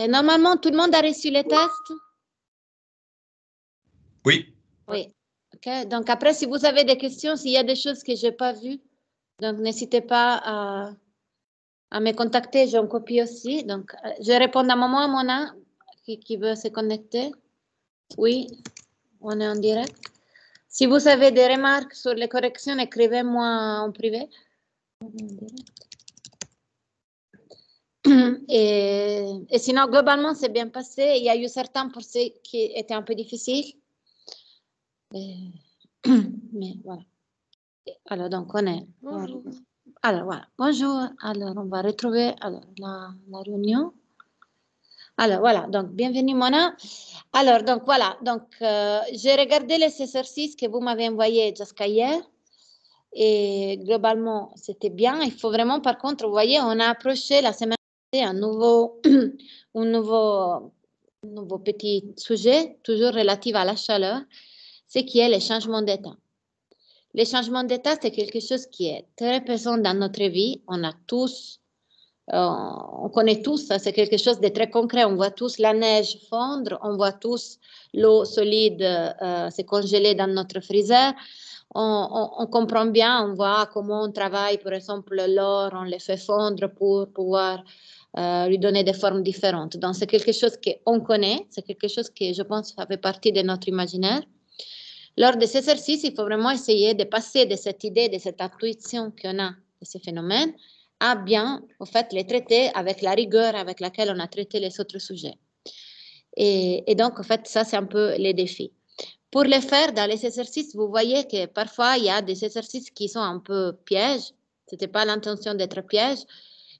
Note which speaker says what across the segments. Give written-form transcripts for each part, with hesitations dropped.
Speaker 1: Normalement, tout le monde a reçu les tests?
Speaker 2: Oui.
Speaker 1: Oui. Okay. Donc, après, si vous avez des questions, s'il y a des choses que je n'ai pas vues, donc n'hésitez pas à me contacter. J'ai une copie aussi. Donc, je réponds à Maman Mona qui veut se connecter. Oui, on est en direct. Si vous avez des remarques sur les corrections, écrivez-moi en privé. Et sinon, globalement, c'est bien passé. Il y a eu certains pour ceux qui étaient un peu difficiles. Mais voilà. Alors, donc, on est...
Speaker 3: Bonjour.
Speaker 1: Alors, voilà. Bonjour. Alors, on va retrouver la réunion. Alors, voilà. Donc, bienvenue, Mona. Alors, donc, voilà. Donc, j'ai regardé les exercices que vous m'avez envoyés jusqu'à hier. Et globalement, c'était bien. Il faut vraiment, par contre, vous voyez, on a approché la semaine passée un nouveau petit sujet, toujours relatif à la chaleur, ce qui est les changements d'état. Les changements d'état, c'est quelque chose qui est très présent dans notre vie. On a tous, on connaît tous, c'est quelque chose de très concret. On voit tous la neige fondre, on voit tous l'eau solide se congeler dans notre freezer. On comprend bien, on voit comment on travaille, par exemple, l'or, on le fait fondre pour pouvoir lui donner des formes différentes. Donc, c'est quelque chose qu'on connaît, c'est quelque chose qui, je pense, fait partie de notre imaginaire. Lors de ces exercices, il faut vraiment essayer de passer de cette idée, de cette intuition qu'on a de ces phénomènes, à bien, en fait, les traiter avec la rigueur avec laquelle on a traité les autres sujets. Et donc, en fait, ça, c'est un peu les défis. Pour les faire dans les exercices, vous voyez que parfois, il y a des exercices qui sont un peu pièges. Ce n'était pas l'intention d'être piège.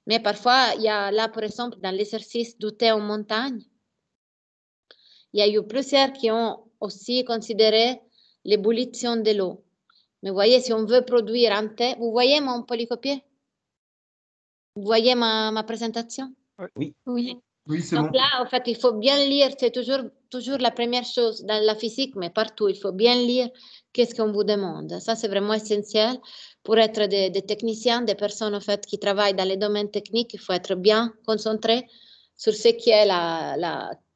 Speaker 1: Mais parfois, il y a là, par exemple, dans l'exercice douter en montagne, il y a eu plusieurs qui ont aussi considéré l'ébullition de l'eau. Mais vous voyez, si on veut produire un thé, vous voyez mon polycopier? Vous voyez ma présentation?
Speaker 2: Oui.
Speaker 3: Oui.
Speaker 2: Oui, c'est
Speaker 1: Donc
Speaker 2: bon.
Speaker 1: là, en fait, il faut bien lire, c'est toujours la première chose dans la physique, mais partout, il faut bien lire qu'est-ce qu'on vous demande. Ça, c'est vraiment essentiel pour être des techniciens, des personnes en fait, qui travaillent dans les domaines techniques. Il faut être bien concentré sur ce qui est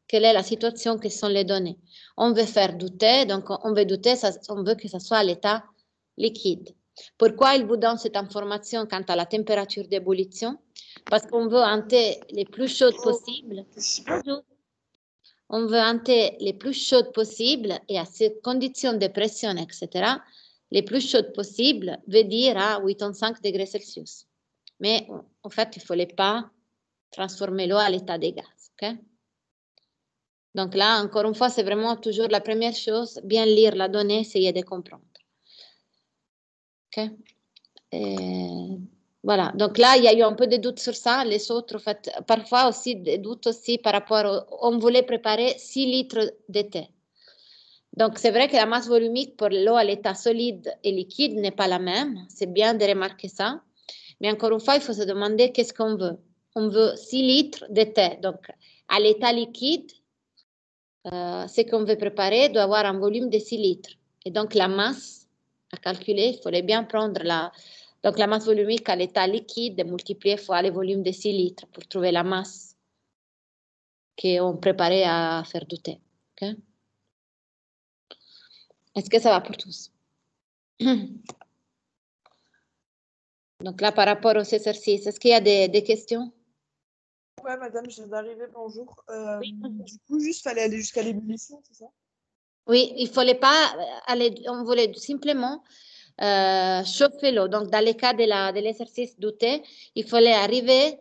Speaker 1: quelle est la situation, quelles sont les données. On veut faire douter, donc on veut douter, on veut que ça soit à l'état liquide. Pourquoi il vous donne cette information quant à la température d'ébullition? Parce qu'on veut un thé les plus chaudes possible. Bonjour. On veut un thé les plus chaudes possible et à ces conditions de pression, etc., les plus chaudes possibles veut dire à 85 degrés Celsius. Mais en fait, il ne fallait pas transformer l'eau à l'état de gaz. Okay? Donc là, encore une fois, c'est vraiment toujours la première chose, bien lire la donnée, essayer de comprendre. Okay? Voilà, donc là, il y a eu un peu de doute sur ça. Les autres, en fait, parfois aussi des doutes aussi par rapport on voulait préparer 6 litres de thé. Donc, c'est vrai que la masse volumique pour l'eau à l'état solide et liquide n'est pas la même. C'est bien de remarquer ça. Mais encore une fois, il faut se demander qu'est-ce qu'on veut. On veut 6 litres de thé. Donc, à l'état liquide, ce qu'on veut préparer doit avoir un volume de 6 litres. Et donc, la masse à calculer, il fallait bien prendre donc la masse volumique à l'état liquide multipliée fois le volume de 6 litres pour trouver la masse qu'on préparait à faire du thé. Okay? Est-ce que ça va pour tous? Donc là, par rapport aux exercices, est-ce qu'il y a des questions?
Speaker 3: Ouais, madame, je viens d'arriver, bonjour.
Speaker 1: Oui.
Speaker 3: Du coup, juste, fallait aller jusqu'à l'ébullition, c'est ça?
Speaker 1: Oui, il ne fallait pas aller, on voulait simplement chauffer l'eau. Donc, dans le cas de l'exercice du thé, il fallait arriver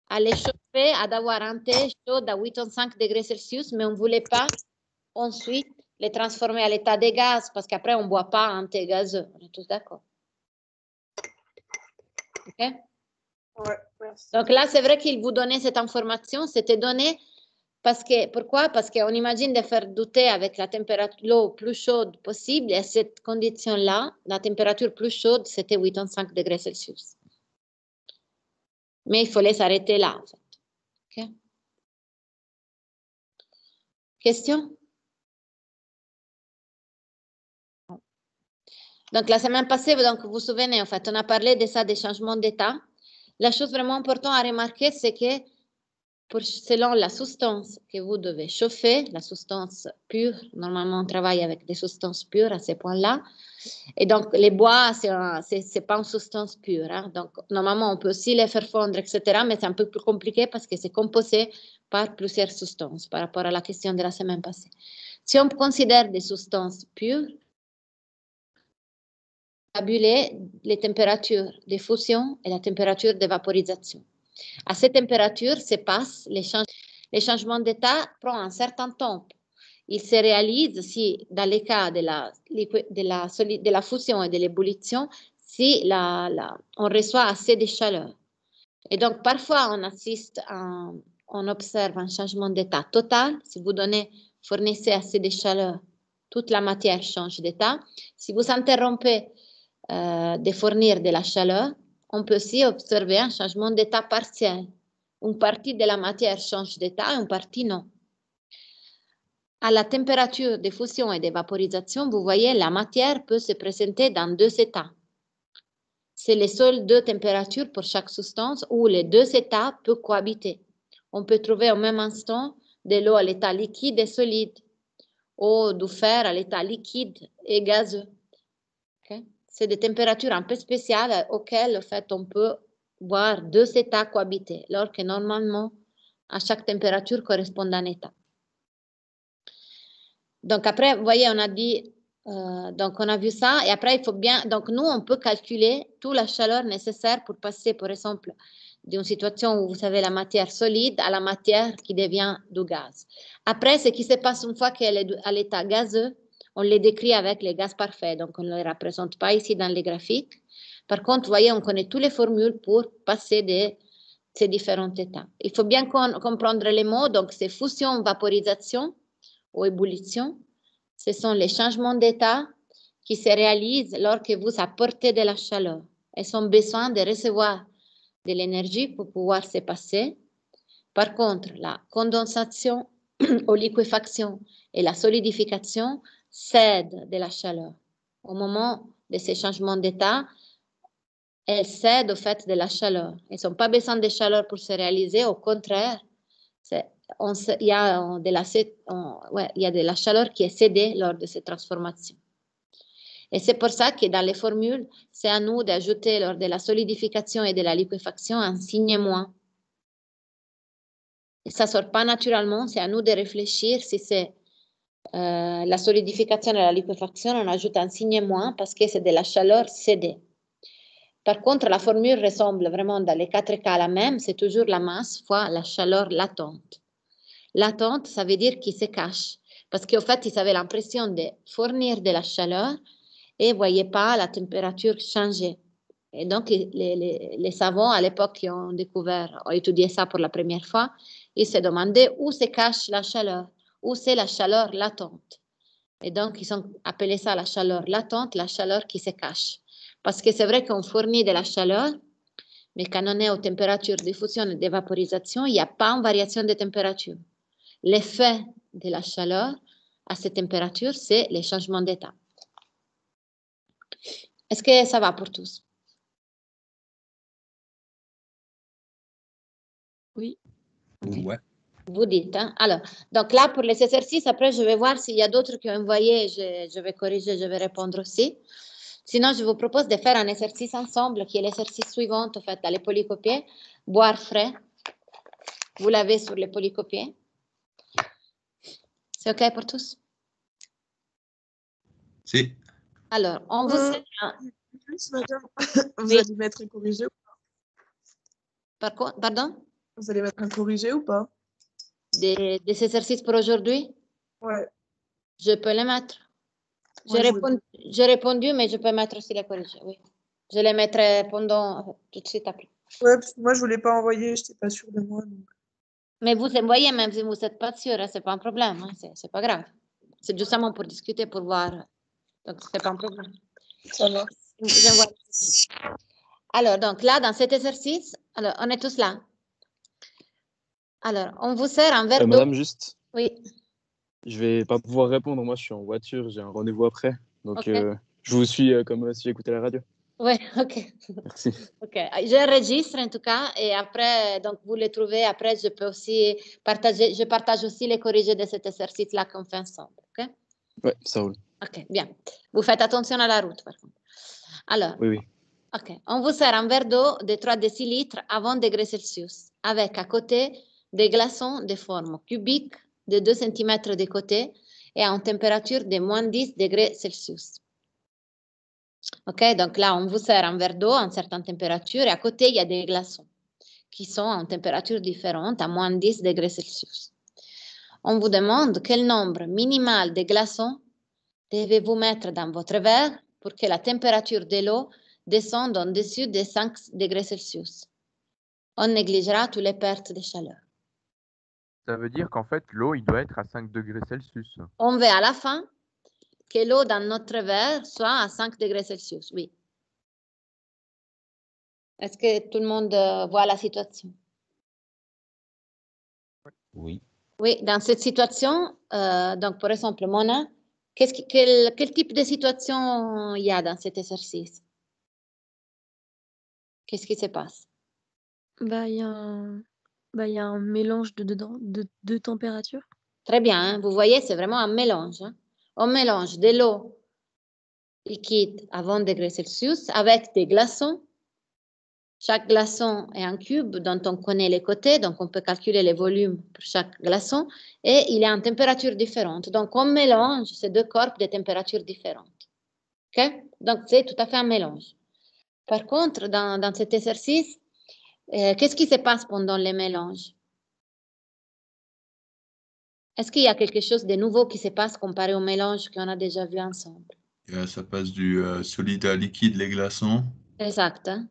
Speaker 1: à les chauffer, à avoir un thé chaud à 85 degrés Celsius, mais on ne voulait pas ensuite les transformer à l'état de gaz, parce qu'après, on ne boit pas un thé gazeux. On est tous d'accord. OK?
Speaker 3: Ouais, merci.
Speaker 1: Donc là, c'est vrai qu'il vous donnait cette information, c'était donné parce que, pourquoi? Parce qu'on imagine de faire du thé avec la température, l'eau plus chaude possible, et à cette condition-là, la température plus chaude, c'était 85 degrés Celsius. Mais il fallait s'arrêter là, en fait. Okay? Question? Donc, la semaine passée, donc, vous vous souvenez, en fait, on a parlé de ça, des changements d'état. La chose vraiment importante à remarquer, c'est que selon la substance que vous devez chauffer, la substance pure. Normalement, on travaille avec des substances pures à ces points-là. Et donc, les bois, c'est pas une substance pure. Hein. Donc, normalement, on peut aussi les faire fondre, etc. Mais c'est un peu plus compliqué parce que c'est composé par plusieurs substances par rapport à la question de la semaine passée. Si on considère des substances pures, tabuler les températures de fusion et la température de vaporisation. À cette température se passent les changements d'état prennent un certain temps. Ils se réalisent si, dans le cas de la fusion et de l'ébullition, si on reçoit assez de chaleur. Et donc, parfois, on observe un changement d'état total. Si vous fournissez assez de chaleur, toute la matière change d'état. Si vous interrompez de fournir de la chaleur, on peut aussi observer un changement d'état partiel. Une partie de la matière change d'état et une partie non. À la température de fusion et de vaporisation, vous voyez, la matière peut se présenter dans deux états. C'est les seules deux températures pour chaque substance où les deux états peuvent cohabiter. On peut trouver au même instant de l'eau à l'état liquide et solide, ou du fer à l'état liquide et gazeux. Okay? C'est des températures un peu spéciales auxquelles, en fait, on peut voir deux états cohabiter, alors que normalement, à chaque température correspond un état. Donc après, vous voyez, on a dit, donc on a vu ça, et après, il faut bien, donc nous, on peut calculer toute la chaleur nécessaire pour passer, par exemple, d'une situation où vous avez la matière solide à la matière qui devient du gaz. Après, ce qui se passe une fois qu'elle est à l'état gazeux, on les décrit avec les gaz parfaits, donc on ne les représente pas ici dans les graphiques. Par contre, vous voyez, on connaît toutes les formules pour passer de ces différents états. Il faut bien comprendre les mots, donc c'est fusion, vaporisation ou ébullition. Ce sont les changements d'état qui se réalisent lorsque vous apportez de la chaleur. Elles ont besoin de recevoir de l'énergie pour pouvoir se passer. Par contre, la condensation ou liquéfaction et la solidification cèdent de la chaleur. Au moment de ces changements d'état, elles cèdent au fait de la chaleur. Elles n'ont pas besoin de chaleur pour se réaliser, au contraire, il y a de la chaleur qui est cédée lors de ces transformations. Et c'est pour ça que dans les formules, c'est à nous d'ajouter lors de la solidification et de la liquéfaction un signe moins. Et ça ne sort pas naturellement, c'est à nous de réfléchir si c'est la solidification et la liquéfaction, on ajoute un signe moins parce que c'est de la chaleur cédée. Par contre, la formule ressemble vraiment dans les quatre cas à la même, c'est toujours la masse fois la chaleur latente. Latente, ça veut dire qu'il se cache. Parce qu'en fait, ils avaient l'impression de fournir de la chaleur et ne voyaient pas la température changer. Et donc, les savants, à l'époque, qui ont étudié ça pour la première fois, ils se demandaient où se cache la chaleur, où c'est la chaleur latente. Et donc, ils ont appelé ça la chaleur latente, la chaleur qui se cache. Parce que c'est vrai qu'on fournit de la chaleur, mais quand on est aux températures de fusion et de vaporisation, il n'y a pas une variation de température. L'effet de la chaleur à cette température, c'est les changements d'état. Est-ce que ça va pour tous?
Speaker 2: Oui.
Speaker 1: Okay.
Speaker 4: Ouais.
Speaker 1: Vous dites. Hein? Alors, donc là, pour les exercices, après, je vais voir s'il y a d'autres qui ont envoyé. Je vais corriger, je vais répondre aussi. Sinon, je vous propose de faire un exercice ensemble, qui est l'exercice suivant, en fait, dans les polycopiés. Boire frais. Vous l'avez sur les polycopiés. C'est OK pour tous?
Speaker 4: Si.
Speaker 1: Alors, on vous sert
Speaker 3: Madame, vous
Speaker 1: Oui.
Speaker 3: allez mettre un corrigé ou pas?
Speaker 1: Pardon?
Speaker 3: Vous allez mettre un corrigé ou pas?
Speaker 1: Des exercices pour aujourd'hui?
Speaker 3: Ouais.
Speaker 1: Je peux les mettre.
Speaker 3: Ouais,
Speaker 1: J'ai répondu, mais je peux mettre aussi les corrigés, oui. Je les mettrai pendant tout de suite après.
Speaker 3: Ouais, parce que moi, je ne voulais pas envoyer, je n'étais pas sûre de moi. Donc.
Speaker 1: Mais vous envoyez, même si vous n'êtes pas sûr, hein, ce n'est pas un problème, hein, c'est pas grave. C'est justement pour discuter, pour voir. Donc, ce n'est pas un problème.
Speaker 3: Ça va.
Speaker 1: Alors, donc là, dans cet exercice, alors, on est tous là. Alors, on vous sert un verre d'eau.
Speaker 2: Madame, juste,
Speaker 1: Oui.
Speaker 2: je vais pas pouvoir répondre. Moi, je suis en voiture, j'ai un rendez-vous après. Donc,
Speaker 1: Ok.
Speaker 2: je vous suis comme si j'écoutais la radio.
Speaker 1: Oui, ok.
Speaker 2: Merci.
Speaker 1: Ok, j'enregistre en tout cas et après, donc vous les trouvez. Après, je peux aussi partager, je partage aussi les corrigés de cet exercice-là qu'on fait ensemble. Ok?
Speaker 2: Ouais, ça roule.
Speaker 1: Ok, bien. Vous faites attention à la route, par contre. Alors,
Speaker 2: Oui, oui.
Speaker 1: ok, on vous sert un verre d'eau de 3 décilitres à 20 degrés Celsius, avec à côté des glaçons de forme cubique de 2 cm de côté et à une température de moins 10 degrés Celsius. Ok, donc là, on vous sert un verre d'eau à une certaine température et à côté, il y a des glaçons qui sont à une température différente, à moins 10 degrés Celsius. On vous demande quel nombre minimal de glaçons devez-vous mettre dans votre verre pour que la température de l'eau descende en-dessus des 5 degrés Celsius. On négligera toutes les pertes de chaleur.
Speaker 4: Ça veut dire qu'en fait, l'eau, il doit être à 5 degrés Celsius.
Speaker 1: On veut à la fin que l'eau dans notre verre soit à 5 degrés Celsius, oui. Est-ce que tout le monde voit la situation?
Speaker 2: Oui.
Speaker 1: Oui, dans cette situation, donc par exemple, Mona, quel type de situation il y a dans cet exercice? Qu'est-ce qui se passe?
Speaker 2: Bah, il y a un mélange de températures.
Speaker 1: Très bien, hein? Vous voyez, c'est vraiment un mélange. Hein? On mélange de l'eau liquide à 20 degrés Celsius avec des glaçons. Chaque glaçon est un cube dont on connaît les côtés, donc on peut calculer les volumes pour chaque glaçon, et il est en température différente. Donc on mélange ces deux corps de températures différentes. Okay? Donc c'est tout à fait un mélange. Par contre, dans cet exercice, qu'est-ce qui se passe pendant les mélanges? Est-ce qu'il y a quelque chose de nouveau qui se passe comparé au mélange qu'on a déjà vu ensemble?
Speaker 5: Ça passe du solide à liquide, les glaçons.
Speaker 1: Exact. Hein?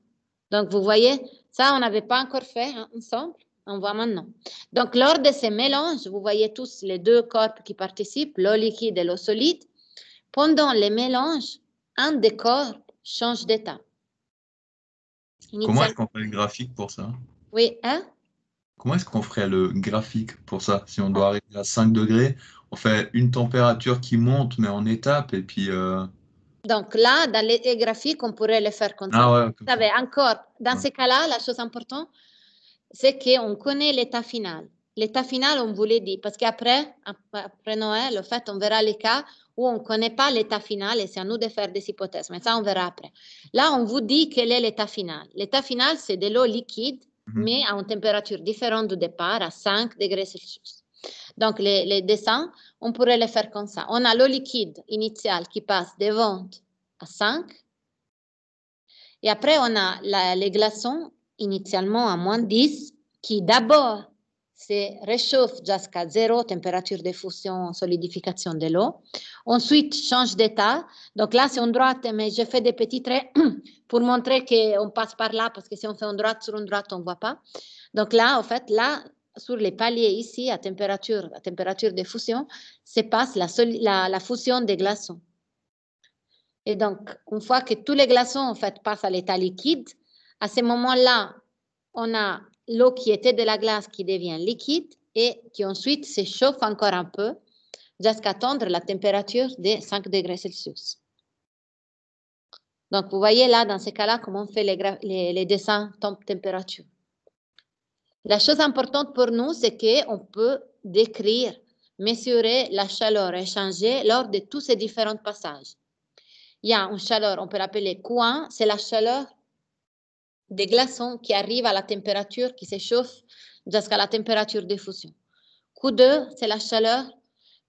Speaker 1: Donc, vous voyez, ça, on n'avait pas encore fait hein, ensemble. On voit maintenant. Donc, lors de ces mélanges, vous voyez tous les deux corps qui participent, l'eau liquide et l'eau solide. Pendant les mélanges, un des corps change d'état.
Speaker 5: Comment est-ce qu'on fait le graphique pour ça?
Speaker 1: Oui, hein?
Speaker 5: Comment est-ce qu'on ferait le graphique pour ça? Si on doit arriver à 5 degrés, on fait une température qui monte, mais en étapes, et puis...
Speaker 1: Donc là, dans les graphiques, on pourrait le faire comme ça.
Speaker 5: Ah ouais,
Speaker 1: Vous savez, encore, dans
Speaker 5: Ouais.
Speaker 1: ces cas-là, la chose importante, c'est qu'on connaît l'état final. L'état final, on vous l'a dit, parce qu'après après Noël, en fait, on verra les cas où on ne connaît pas l'état final et c'est à nous de faire des hypothèses, mais ça, on verra après. Là, on vous dit quel est l'état final. L'état final, c'est de l'eau liquide, mais à une température différente du départ, à 5 degrés Celsius. Donc, les dessins, on pourrait les faire comme ça. On a l'eau liquide initiale qui passe de 20 à 5. Et après, on a les glaçons initialement à moins 10 qui d'abord se réchauffent jusqu'à 0 température de fusion, solidification de l'eau. Ensuite, change d'état. Donc là, c'est en droite, mais je fais des petits traits pour montrer qu'on passe par là, parce que si on fait en droite sur une droite, on ne voit pas. Donc là, en fait, là, sur les paliers ici, à température de fusion, se passe la fusion des glaçons. Et donc, une fois que tous les glaçons, en fait, passent à l'état liquide, à ce moment-là, on a l'eau qui était de la glace qui devient liquide et qui ensuite s'échauffe encore un peu jusqu'à atteindre la température de 5 degrés Celsius. Donc, vous voyez là, dans ces cas-là, comment on fait les dessins température. La chose importante pour nous, c'est qu'on peut décrire, mesurer la chaleur échangée lors de tous ces différents passages. Il y a une chaleur, on peut l'appeler Q1, c'est la chaleur des glaçons qui arrivent à la température, qui s'échauffe jusqu'à la température de fusion. Q2, c'est la chaleur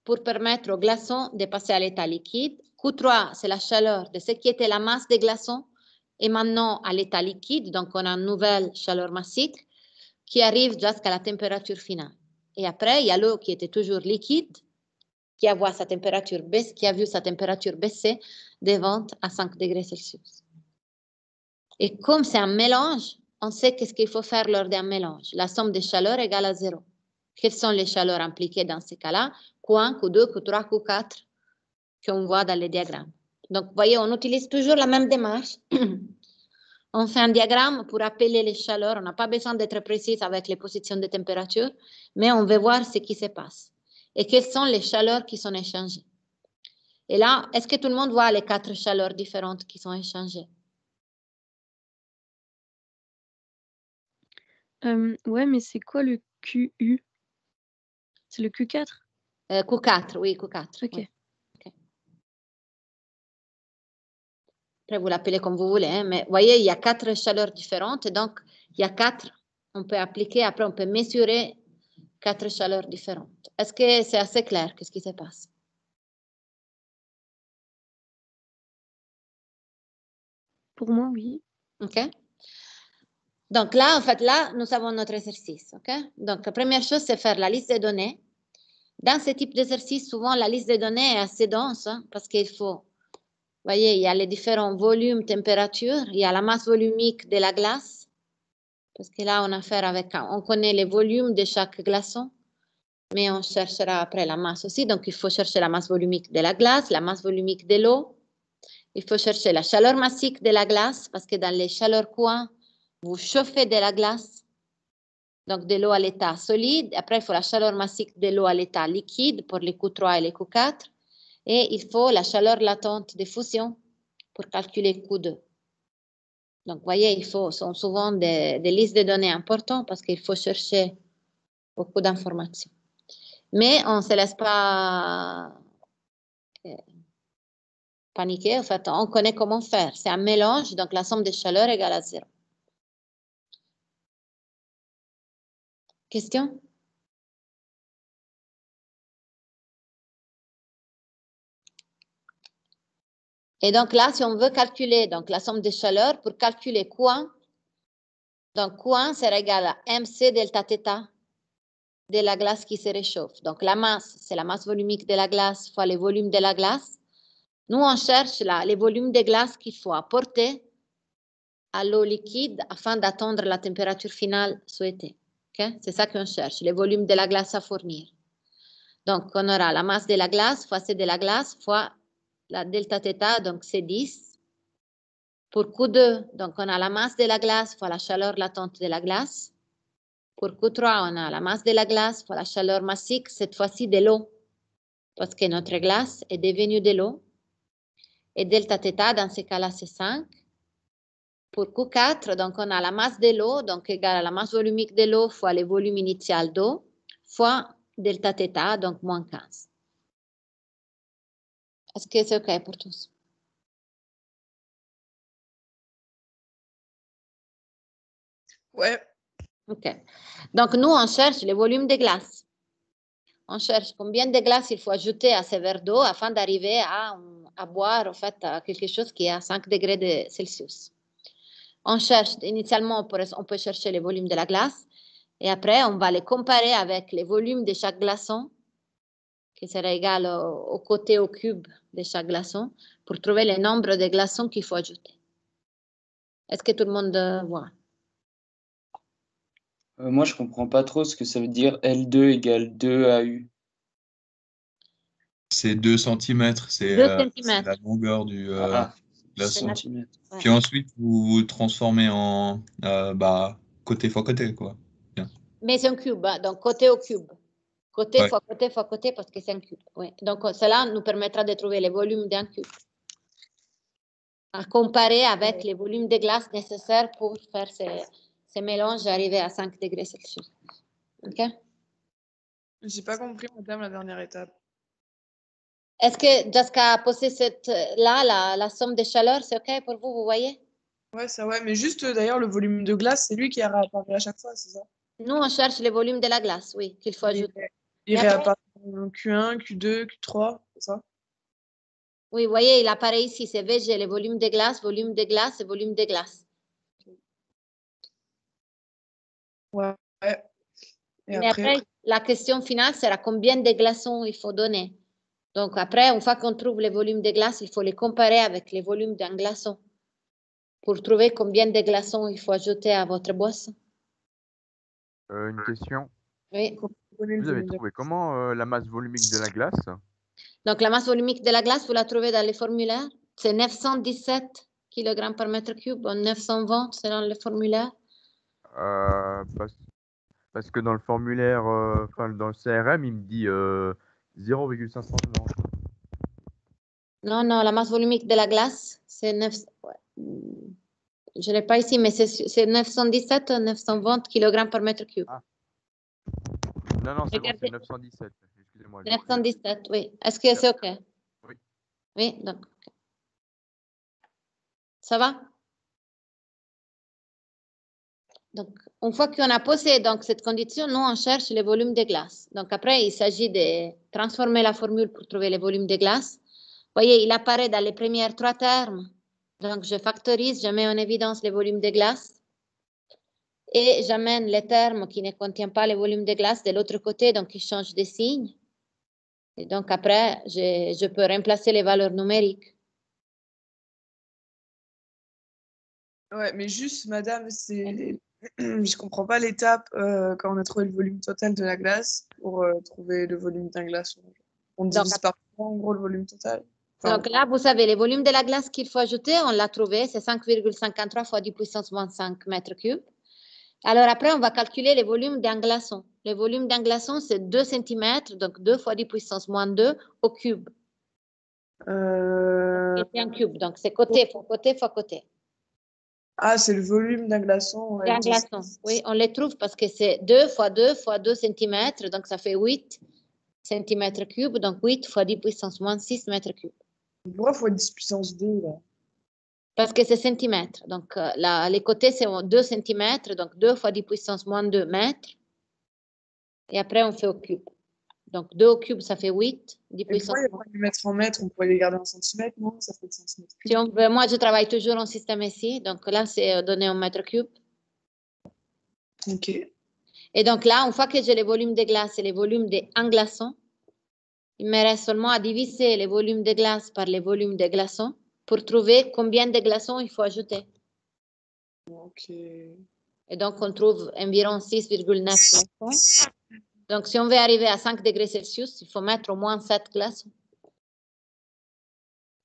Speaker 1: pour permettre aux glaçons de passer à l'état liquide. Q3, c'est la chaleur de ce qui était la masse des glaçons et maintenant à l'état liquide, donc on a une nouvelle chaleur massique qui arrive jusqu'à la température finale. Et après, il y a l'eau qui était toujours liquide, qui a vu sa température baisser de 20 à 5 degrés Celsius. Et comme c'est un mélange, on sait qu'est-ce qu'il faut faire lors d'un mélange. La somme des chaleurs égale à 0. Quelles sont les chaleurs impliquées dans ces cas-là? Q1, Q2, Q3, Q4 qu'on voit dans les diagrammes. Donc, vous voyez, on utilise toujours la même démarche. On fait un diagramme pour appeler les chaleurs. On n'a pas besoin d'être précis avec les positions de température, mais on veut voir ce qui se passe. Et quelles sont les chaleurs qui sont échangées. Et là, est-ce que tout le monde voit les 4 chaleurs différentes qui sont échangées?
Speaker 2: Ouais, mais c'est quoi le QU? C'est le Q4?
Speaker 1: Q4, oui, Q4.
Speaker 2: Ok.
Speaker 1: ouais. Après, vous l'appelez comme vous voulez, hein, mais vous voyez, il y a 4 chaleurs différentes. Donc, il y a 4, on peut appliquer, après, on peut mesurer 4 chaleurs différentes. Est-ce que c'est assez clair? Qu'est-ce qui se passe?
Speaker 2: Pour moi, oui.
Speaker 1: OK? Donc là, en fait, là, nous avons notre exercice. OK? Donc, la première chose, c'est faire la liste des données. Dans ce type d'exercice, souvent, la liste des données est assez dense hein, parce qu'il faut, vous voyez, il y a les différents volumes, températures, il y a la masse volumique de la glace, parce que là, on a affaire avec, on connaît les volumes de chaque glaçon, mais on cherchera après la masse aussi. Donc, il faut chercher la masse volumique de la glace, la masse volumique de l'eau. Il faut chercher la chaleur massique de la glace, parce que dans les chaleurs courantes, vous chauffez de la glace, donc de l'eau à l'état solide. Après, il faut la chaleur massique de l'eau à l'état liquide pour les Q3 et les Q4. Et il faut la chaleur latente de fusion pour calculer Q2. Donc, vous voyez, il faut, sont souvent des listes de données importantes parce qu'il faut chercher beaucoup d'informations. Mais on ne se laisse pas paniquer. En fait, on connaît comment faire. C'est un mélange, donc la somme des chaleurs égale à 0. Question? Et donc là, si on veut calculer donc, la somme des chaleurs, pour calculer Q1, donc Q1 sera égal à MC delta θ de la glace qui se réchauffe. Donc la masse, c'est la masse volumique de la glace fois le volume de la glace. Nous, on cherche là les volumes de glace qu'il faut apporter à l'eau liquide afin d'atteindre la température finale souhaitée. Okay? C'est ça qu'on cherche, les volumes de la glace à fournir. Donc, on aura la masse de la glace fois C de la glace fois la delta θ, donc c'est 10. Pour Q2, donc on a la masse de la glace fois la chaleur latente de la glace. Pour Q3, on a la masse de la glace fois la chaleur massique, cette fois-ci de l'eau, parce que notre glace est devenue de l'eau. Et delta θ, dans ce cas-là, c'est 5. Pour Q4, donc on a la masse de l'eau, donc égale à la masse volumique de l'eau fois le volume initial d'eau, fois delta θ, donc moins 15. Est-ce que c'est OK pour tous?
Speaker 3: Ouais.
Speaker 1: OK. Donc, nous, on cherche le volume de glace. On cherche combien de glace il faut ajouter à ce verre d'eau afin d'arriver à boire, en fait, à quelque chose qui est à 5 degrés de Celsius. On cherche, initialement, on peut chercher le volume de la glace et après, on va les comparer avec les volumes de chaque glaçon, qui sera égal au côté au cube de chaque glaçon, pour trouver le nombre de glaçons qu'il faut ajouter. Est-ce que tout le monde voit?
Speaker 6: Moi, je comprends pas trop ce que ça veut dire L2 égale 2 AU.
Speaker 5: C'est 2 cm, c'est
Speaker 1: 2
Speaker 5: la
Speaker 1: cm.
Speaker 5: longueur du glaçon.
Speaker 6: Centimètres.
Speaker 1: Ouais.
Speaker 5: Puis ensuite, vous transformez en côté fois côté, quoi. Bien.
Speaker 1: Mais c'est un cube, hein, donc côté au cube. Côté
Speaker 5: Ouais.
Speaker 1: fois côté, parce que c'est un cube. Oui. Donc, cela nous permettra de trouver les volumes d'un cube. À comparer avec les volumes de glace nécessaires pour faire ces mélanges et arriver à 5 degrés Celsius. OK?
Speaker 3: J'ai pas compris, madame, la dernière étape.
Speaker 1: Est-ce que Jessica a posé la somme de chaleur, c'est OK pour vous, vous voyez?
Speaker 3: Ouais, ça ouais. Mais juste, d'ailleurs, le volume de glace, c'est lui qui a réapparu à chaque fois, c'est ça?
Speaker 1: Nous, on cherche les volumes de la glace, oui, qu'il faut ajouter.
Speaker 3: Il
Speaker 1: Mais après-
Speaker 3: réapparaît en Q1, Q2, Q3, c'est ça?
Speaker 1: Oui, vous voyez, il apparaît ici, c'est VG, les volumes de glace et volume de glace.
Speaker 3: Ouais. Et
Speaker 1: Mais
Speaker 3: après,
Speaker 1: après, la question finale sera combien de glaçons il faut donner. Donc après, une fois qu'on trouve les volumes de glace, il faut les comparer avec les volumes d'un glaçon pour trouver combien de glaçons il faut ajouter à votre boisson.
Speaker 4: Une question.
Speaker 1: Oui.
Speaker 3: on connaît le
Speaker 4: Vous avez
Speaker 3: volume de
Speaker 4: trouvé comment la masse volumique de la glace?
Speaker 1: Donc la masse volumique de la glace, vous la trouvez dans les formulaires. C'est 917 kg par mètre cube, 920 selon le formulaire.
Speaker 4: Parce que dans le formulaire, enfin dans le CRM, il me dit 0,590.
Speaker 1: Non, la masse volumique de la glace, c'est 9... je ne l'ai pas ici, mais c'est 917 ou 920 kg par mètre cube.
Speaker 4: Ah. Non, non, c'est bon,
Speaker 1: Regardez.
Speaker 4: c'est 917. Excusez-moi. j'ai pris-
Speaker 1: 917, oui. Est-ce que c'est OK?
Speaker 4: Oui.
Speaker 1: Oui, donc. OK. Ça va? Donc, une fois qu'on a posé donc, cette condition, nous, on cherche les volumes de glace. Donc, après, il s'agit de transformer la formule pour trouver les volumes de glace. Vous voyez, il apparaît dans les premiers trois termes. Donc, je factorise, je mets en évidence les volumes de glace. Et j'amène les termes qui ne contiennent pas les volumes de glace de l'autre côté, donc ils changent de signe. Et donc, après, je peux remplacer les valeurs numériques.
Speaker 3: Ouais, mais juste, madame, c'est... Je comprends pas l'étape quand on a trouvé le volume total de la glace pour trouver le volume d'un glaçon. On divise par 3, en gros, le volume total. Enfin,
Speaker 1: Donc là, vous savez, les volumes de la glace qu'il faut ajouter, on l'a trouvé, c'est 5,53 fois 10 puissance moins 5 mètres cubes. Alors après, on va calculer les volumes d'un glaçon. Le volume d'un glaçon, c'est 2 cm, donc 2 fois 10 puissance moins 2 au cube. C'est un cube, donc c'est côté fois côté fois côté.
Speaker 3: Ah, c'est le volume d'un glaçon. Ouais,
Speaker 1: D'un glaçon, oui, on les trouve parce que c'est 2 fois 2 fois 2 cm, donc ça fait 8 cm3, donc 8 fois 10 puissance moins 6 mètres cubes.
Speaker 3: Pourquoi il faut 10 puissance 2, là?
Speaker 1: Parce que c'est centimètres. Donc, les côtés, c'est 2 cm, donc 2 fois 10 puissance moins 2 mètres. Et après, on fait au cube. Donc, 2 au cube, ça fait 8. 10
Speaker 3: Et
Speaker 1: puissance
Speaker 3: pourquoi il n'y a pas de mettre en mètres? On pourrait les garder en centimètres, non? Ça fait de centimètres cubes.
Speaker 1: Si on veut, moi, je travaille toujours en système ici. Donc, là, c'est donné en mètres cubes.
Speaker 3: Ok.
Speaker 1: Et donc, là, une fois que j'ai les volumes de glace et les volumes d'un glaçon, il me reste seulement à diviser les volumes de glace par les volumes de glaçons pour trouver combien de glaçons il faut ajouter.
Speaker 3: Ok.
Speaker 1: Et donc, on trouve environ 6,9 glaçons. Donc, si on veut arriver à 5 degrés Celsius, il faut mettre au moins 7 glaçons.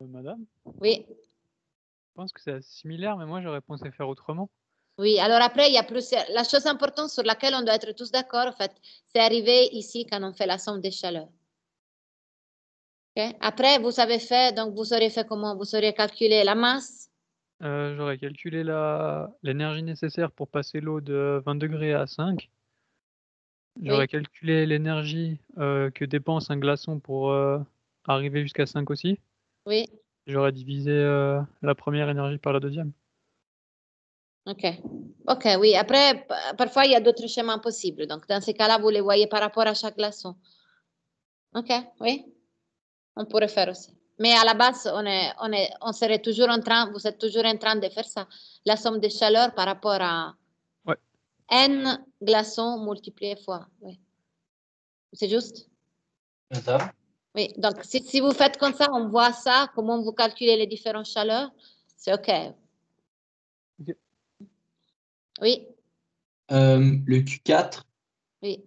Speaker 7: Madame,
Speaker 1: Oui,
Speaker 7: je pense que c'est similaire, mais moi j'aurais pensé faire autrement.
Speaker 1: oui. Alors après, il y a plusieurs. La chose importante sur laquelle on doit être tous d'accord, en fait, c'est arriver ici quand on fait la somme des chaleurs. Ok. Après, vous avez fait, donc vous aurez fait comment? Vous aurez calculé la masse.
Speaker 7: J'aurais calculé l'énergie nécessaire pour passer l'eau de 20 degrés à 5. J'aurais
Speaker 1: Oui.
Speaker 7: calculé l'énergie que dépense un glaçon pour arriver jusqu'à 5 aussi.
Speaker 1: Oui,
Speaker 7: J'aurais divisé la première énergie par la deuxième.
Speaker 1: ok. Ok, oui. Après, parfois, il y a d'autres schémas possibles. Donc, dans ces cas-là, vous les voyez par rapport à chaque glaçon. Ok, oui. On pourrait faire aussi. Mais à la base, on serait toujours en train, vous êtes toujours en train de faire ça. La somme de chaleur par rapport à
Speaker 7: Ouais.
Speaker 1: N glaçons multiplié fois. Oui. C'est juste?
Speaker 6: Madame,
Speaker 1: Oui. Donc, si vous faites comme ça, on voit ça, comment vous calculez les différentes chaleurs. C'est OK.
Speaker 7: Ok.
Speaker 1: Oui,
Speaker 6: le Q4,
Speaker 1: oui.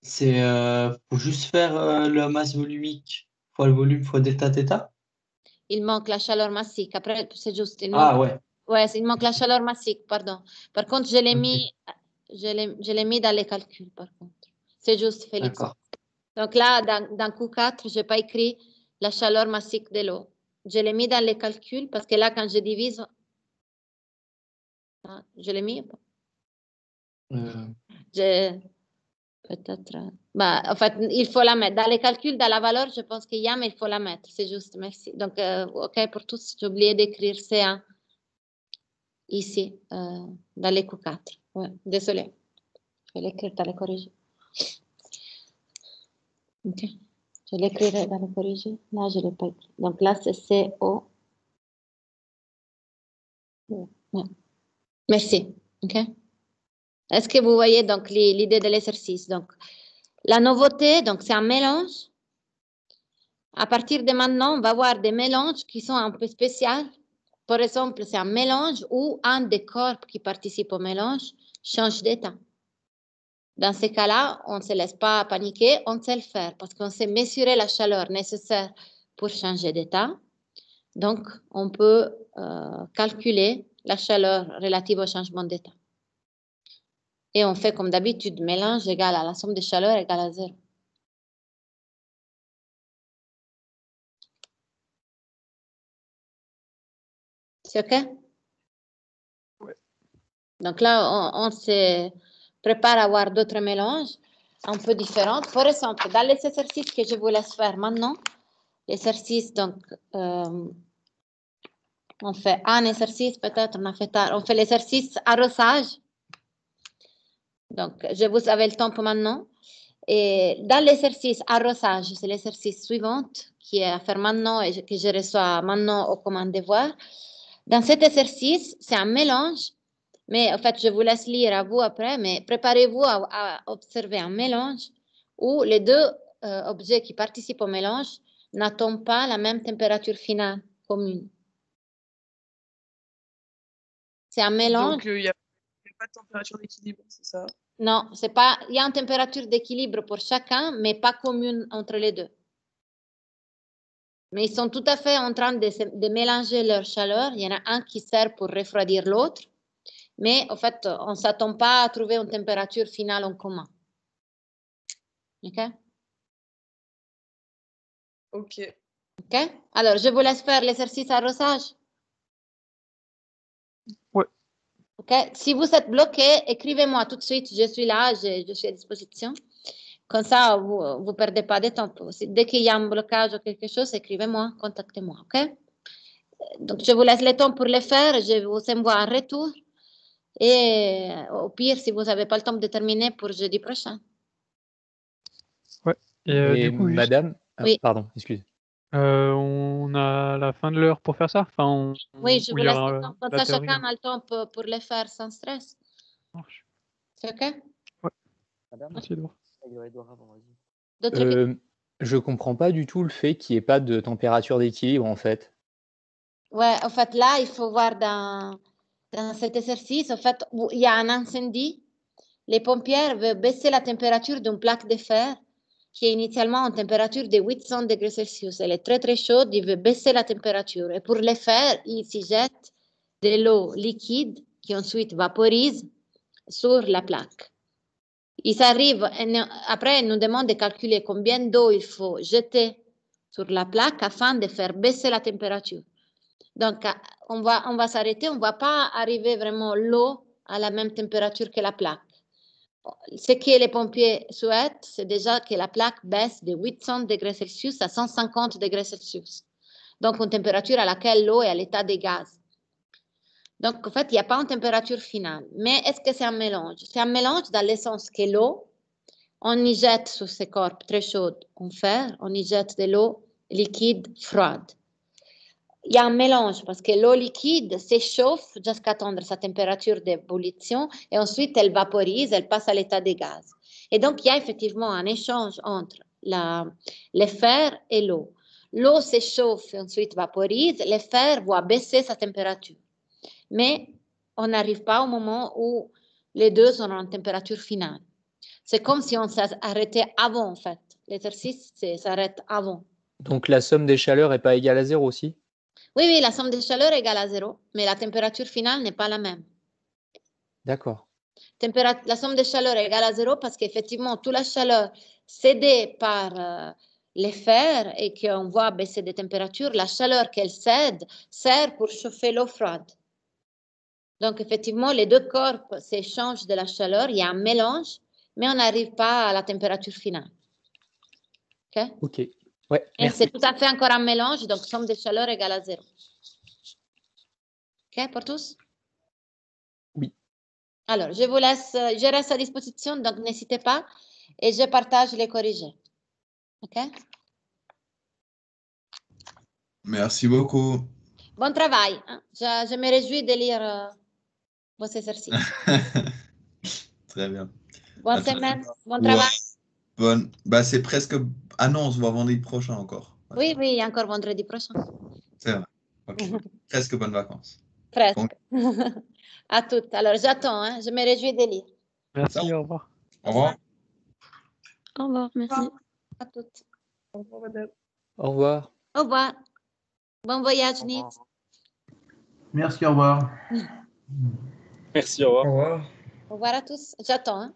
Speaker 6: c'est faut juste faire la masse volumique fois le volume fois delta θ.
Speaker 1: Il manque la chaleur massique. Après, c'est juste.
Speaker 6: Ah ouais,
Speaker 1: Ouais, il manque la chaleur massique, pardon. Par contre, je l'ai
Speaker 6: ok,
Speaker 1: mis, je l'ai mis dans les calculs, par contre. C'est juste, Félix.
Speaker 6: d'accord.
Speaker 1: Donc là, dans Q4, je n'ai pas écrit la chaleur massique de l'eau. Je l'ai mis dans les calculs parce que là, quand je divise, je l'ai mis.
Speaker 6: Euh,
Speaker 1: Peut-être. Bah, en fait, il faut la mettre. Dans les calculs, dans la valeur, je pense qu'il y a, mais il faut la mettre. C'est juste, merci. Donc, OK pour tous. J'ai oublié d'écrire C1 ici, dans les Q4. Ouais, désolé. Je vais l'écrire dans les corrigés. OK. Je l'écrirai dans les corrigés. Là, je ne l'ai pas écrit. Donc là, c'est CO. Ouais. Merci. OK. Est-ce que vous voyez donc l'idée de l'exercice? Donc, la nouveauté, donc c'est un mélange. À partir de maintenant, on va voir des mélanges qui sont un peu spéciaux. Par exemple, c'est un mélange où un des corps qui participe au mélange change d'état. Dans ces cas-là, on ne se laisse pas paniquer, on sait le faire parce qu'on sait mesurer la chaleur nécessaire pour changer d'état. Donc, on peut calculer la chaleur relative au changement d'état. Et on fait comme d'habitude, mélange égal à la somme des chaleurs égale à 0. C'est OK? Donc là, on se prépare à avoir d'autres mélanges un peu différents. Par exemple, dans les exercices que je vous laisse faire maintenant, l'exercice, donc, on fait un exercice peut-être, on fait l'exercice arrosage. Donc, je vous avais le temps pour maintenant. Et dans l'exercice arrosage, c'est l'exercice suivant qui est à faire maintenant et que je reçois maintenant au commande devoir. Dans cet exercice, c'est un mélange, mais en fait, je vous laisse lire à vous après, mais préparez-vous à observer un mélange où les deux objets qui participent au mélange n'atteignent pas la même température finale commune. C'est un mélange.
Speaker 3: Donc, il n'y a pas de température d'équilibre, c'est ça?
Speaker 1: Non, c'est pas. Il y a une température d'équilibre pour chacun, mais pas commune entre les deux. Mais ils sont tout à fait en train de mélanger leur chaleur. Il y en a un qui sert pour refroidir l'autre. Mais en fait, on ne s'attend pas à trouver une température finale en commun. OK?
Speaker 3: OK.
Speaker 1: OK? Alors, je vous laisse faire l'exercice arrosage.
Speaker 7: Ouais.
Speaker 1: OK? Si vous êtes bloqué, écrivez-moi tout de suite. Je suis là, je suis à disposition. Comme ça, vous ne perdez pas de temps. Dès qu'il y a un blocage ou quelque chose, écrivez-moi, contactez-moi. OK? Donc, je vous laisse le temps pour le faire. Je vous envoie un retour. Et au pire, si vous n'avez pas le temps de terminer pour jeudi prochain.
Speaker 7: Ouais. Et
Speaker 8: Et
Speaker 7: du coup, juste,
Speaker 8: madame,
Speaker 1: Oui.
Speaker 8: pardon, excuse.
Speaker 7: on a la fin de l'heure pour faire ça. Enfin,
Speaker 1: Oui, je
Speaker 7: ou
Speaker 1: vous
Speaker 7: il y
Speaker 1: laisse
Speaker 7: aura
Speaker 1: le temps. Comme
Speaker 7: la
Speaker 1: ça,
Speaker 7: théorie,
Speaker 1: chacun
Speaker 7: hein.
Speaker 1: a le temps pour le faire sans stress.
Speaker 7: Ça marche.
Speaker 1: C'est OK?
Speaker 9: Madame,
Speaker 7: Merci, Edouard.
Speaker 1: D'autres questions?
Speaker 8: Je comprends pas du tout le fait qu'il n'y ait pas de température d'équilibre en fait.
Speaker 1: Ouais, en fait, là, il faut voir dans cet exercice, en fait, où il y a un incendie. Les pompiers veulent baisser la température d'une plaque de fer qui est initialement en température de 800 degrés Celsius. Elle est très, très chaude. Ils veulent baisser la température. Et pour le faire, ils s'y jettent de l'eau liquide qui ensuite vaporise sur la plaque. Ils arrivent, après, ils nous demandent de calculer combien d'eau il faut jeter sur la plaque afin de faire baisser la température. Donc, on va s'arrêter, on ne va pas arriver vraiment l'eau à la même température que la plaque. Ce que les pompiers souhaitent, c'est déjà que la plaque baisse de 800 degrés Celsius à 150 degrés Celsius. Donc, une température à laquelle l'eau est à l'état de gaz. Donc, en fait, il n'y a pas une température finale. Mais est-ce que c'est un mélange? C'est un mélange dans le sens que l'eau, on y jette sur ces corps très chauds en fer, on y jette de l'eau liquide froide. Il y a un mélange parce que l'eau liquide s'échauffe jusqu'à atteindre sa température d'ébullition et ensuite elle vaporise, elle passe à l'état de gaz. Et donc, il y a effectivement un échange entre le fer et l'eau. L'eau s'échauffe et ensuite vaporise, le fer va baisser sa température. Mais on n'arrive pas au moment où les deux sont en température finale. C'est comme si on s'arrêtait avant, en fait. L'exercice s'arrête avant.
Speaker 8: Donc la somme des chaleurs n'est pas égale à 0 aussi?
Speaker 1: Oui, la somme des chaleurs est égale à 0, mais la température finale n'est pas la même.
Speaker 8: D'accord.
Speaker 1: La somme des chaleurs est égale à 0 parce qu'effectivement, toute la chaleur cédée par les fers et qu'on voit baisser des températures, la chaleur qu'elle cède sert pour chauffer l'eau froide. Donc, effectivement, les deux corps s'échangent de la chaleur, il y a un mélange, mais on n'arrive pas à la température finale. OK?
Speaker 8: Ok. Ouais,
Speaker 1: Et
Speaker 8: merci.
Speaker 1: c'est tout à fait encore un mélange, donc somme de chaleur égale à 0. OK, pour tous?
Speaker 8: Oui.
Speaker 1: Alors, je vous laisse, je reste à disposition, donc n'hésitez pas, et je partage les corrigés. OK?
Speaker 5: Merci beaucoup.
Speaker 1: Bon travail. Hein? Je me réjouis de lire vos exercices.
Speaker 5: Très bien.
Speaker 1: Bonne
Speaker 5: Attends.
Speaker 1: semaine, bon
Speaker 5: Ouais.
Speaker 1: travail.
Speaker 5: Bonne. Bah, c'est presque. Ah non, on se voit vendredi prochain encore.
Speaker 1: Oui, oui, encore vendredi prochain.
Speaker 5: C'est vrai. Ok. Presque bonnes vacances.
Speaker 1: Presque. À toutes. Alors, j'attends. Hein? Je me réjouis de lire.
Speaker 7: Merci, au revoir.
Speaker 5: Au revoir.
Speaker 2: Au revoir, merci.
Speaker 1: À toutes.
Speaker 3: Au revoir, madame.
Speaker 8: Au revoir.
Speaker 1: Au revoir. Bon voyage, Nid.
Speaker 10: Merci, au revoir.
Speaker 9: Merci, au revoir.
Speaker 1: Au revoir à tous. J'attends. Hein?